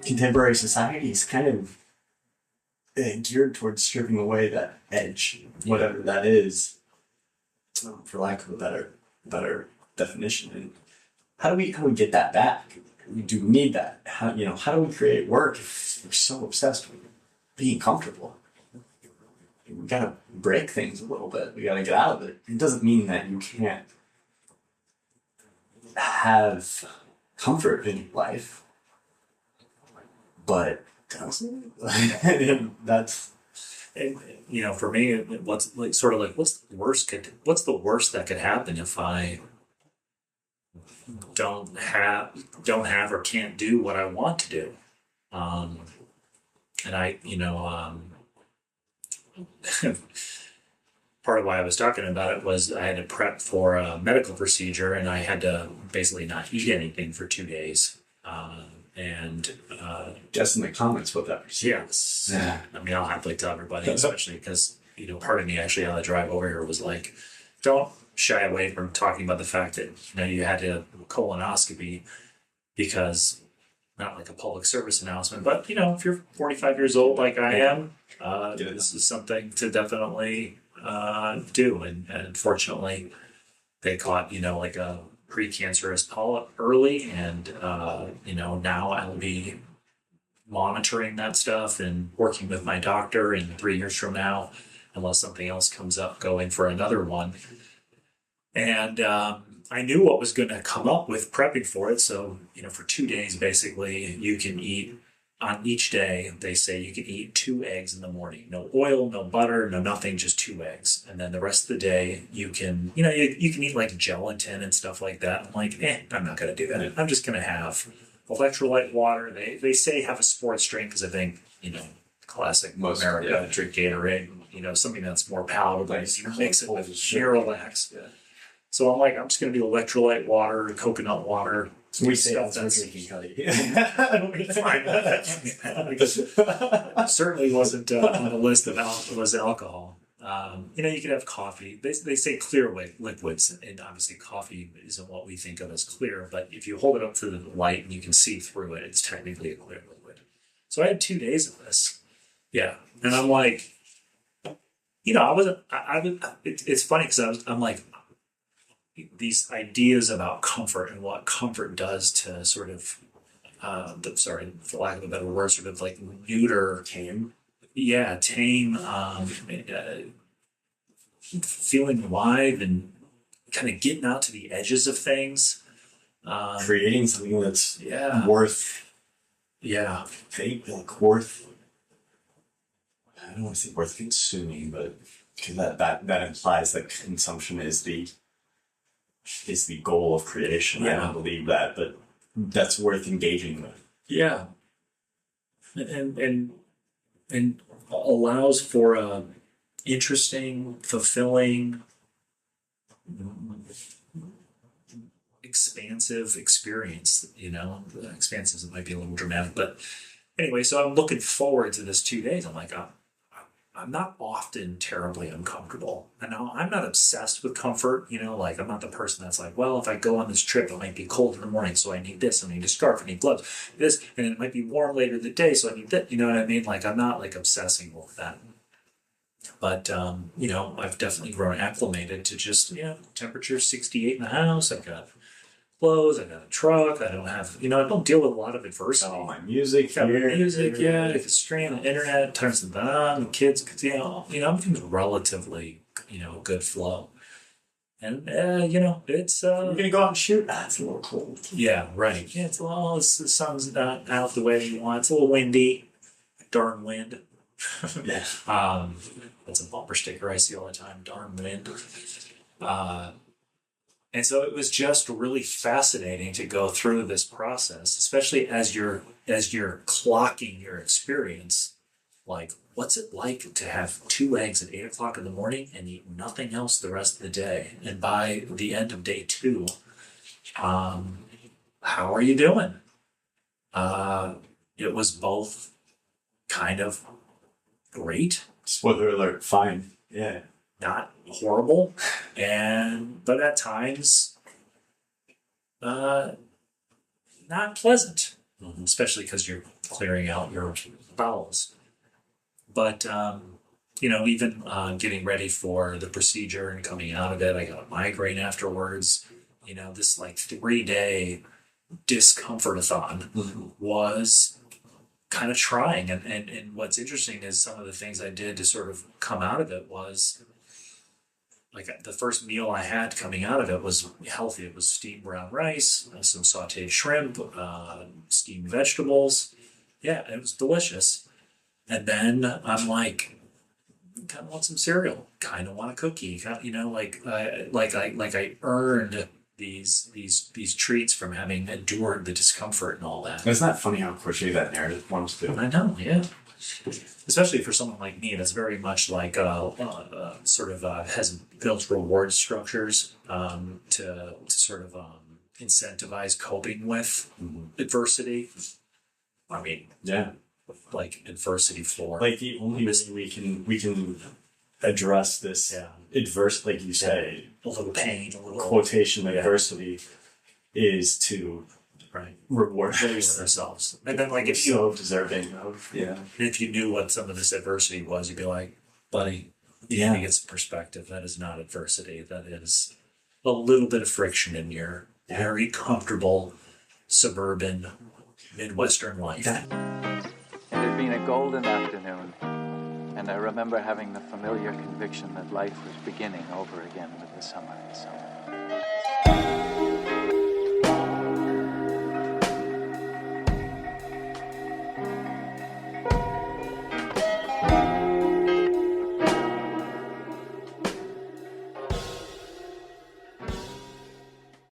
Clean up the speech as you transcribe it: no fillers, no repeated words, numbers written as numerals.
contemporary society is kind of geared towards stripping away that edge, whatever that is, for lack of a better definition. And how do we get that back? We do need that. How do we create work if we're so obsessed with being comfortable? We gotta break things a little bit. We gotta get out of it. It doesn't mean that you can't have comfort in life, but that's And for me, what's like sort of like what's the worst that could happen if I don't have or can't do what I want to do? Um, and I, part of why I was talking about it was I had to prep for a medical procedure and I had to basically not eat anything for 2 days. And just in the comments what that was. yes, Yeah. I mean, I'll happily tell everybody, especially because, part of me actually on the drive over here was like, don't shy away from talking about the fact that, you had to colonoscopy because not like a public service announcement, but, if you're 45 years old like I am, this is something to definitely do. And unfortunately, they caught, like a precancerous polyp early. And, now I'll be monitoring that stuff and working with my doctor in 3 years from now, unless something else comes up, going for another one. And I knew what was going to come up with prepping for it. So, for 2 days, basically, you can eat on each day. They say you can eat 2 eggs in the morning, no oil, no butter, no nothing, just 2 eggs. And then the rest of the day, you can, you can eat like gelatin and stuff like that. I'm like, I'm not going to do that. I'm just going to have electrolyte water. They say have a sports drink because I think, classic Most America, drink Gatorade, something that's more palatable. You mix it with Miralax. Yeah. So I'm like, I'm just going to do electrolyte water, coconut water. We say that's that's drinking, Kelly. fine. Certainly wasn't on the list of alcohol. You could have coffee. They say clear liquids, and obviously coffee isn't what we think of as clear. But if you hold it up to the light and you can see through it, it's technically a clear liquid. So I had 2 days of this. Yeah, and I'm like, I wasn't. It's funny because I'm like, these ideas about comfort and what comfort does to sort of, for lack of a better word, sort of like neuter, Tame. yeah, tame, feeling alive and kind of getting out to the edges of things. Creating something that's Yeah, worth yeah, worth. I don't want to say worth consuming, but because that implies that consumption is the goal of creation. I Yeah. don't believe that, but that's worth engaging with. yeah, and allows for a interesting, fulfilling, expansive experience. Expansive might be a little dramatic, but anyway. So I'm looking forward to this 2 days. I'm like, I'm not often terribly uncomfortable. And now I'm not obsessed with comfort, like I'm not the person that's like, well, if I go on this trip, it might be cold in the morning, so I need this, I need a scarf, I need gloves, this, and it might be warm later in the day, so I need that. You know what I mean? Like I'm not like obsessing with that. But I've definitely grown acclimated to just, temperature 68 in the house. I've got clothes, I've got a truck, I don't have, I don't deal with a lot of adversity. Got all my music Got here. music, yeah. If it's streaming on the internet, turns them on, the kids, everything's relatively, good flow. And, it's, You're gonna go out and shoot. It's a little cold. yeah, right. Yeah, the sun's not out the way you want. It's a little windy. Darn wind. Yeah. That's a bumper sticker I see all the time. Darn wind. And so it was just really fascinating to go through this process, especially as you're clocking your experience. Like, what's it like to have 2 eggs at 8 o'clock in the morning and eat nothing else the rest of the day? And by the end of day 2, how are you doing? It was both kind of great, Spoiler alert. Fine. Yeah. not horrible, but at times not pleasant. especially because you're clearing out your bowels. But even getting ready for the procedure and coming out of it, I got a migraine afterwards. This like 3 day discomfortathon was kind of trying. And what's interesting is some of the things I did to sort of come out of it was like the first meal I had coming out of it was healthy. It was steamed brown rice, some sauteed shrimp, steamed vegetables. Yeah, it was delicious. And then I'm like, kind of want some cereal, kind of want a cookie, I earned these treats from having endured the discomfort and all that. Isn't that funny how quickly that narrative wants to? I know, yeah. Especially for someone like me, that's very much like has built reward structures to sort of incentivize coping with adversity. I mean, Yeah. like adversity for Like the only way we can address this adverse, like you say, a little pain, a little quotation adversity, is to right reward ourselves. And then like if you so deserving of if you knew what some of this adversity was, you'd be like, buddy, you need to get some perspective. That is not adversity. That is a little bit of friction in your very comfortable suburban Midwestern life. It had been a golden afternoon, and I remember having the familiar conviction that life was beginning over again with the summer.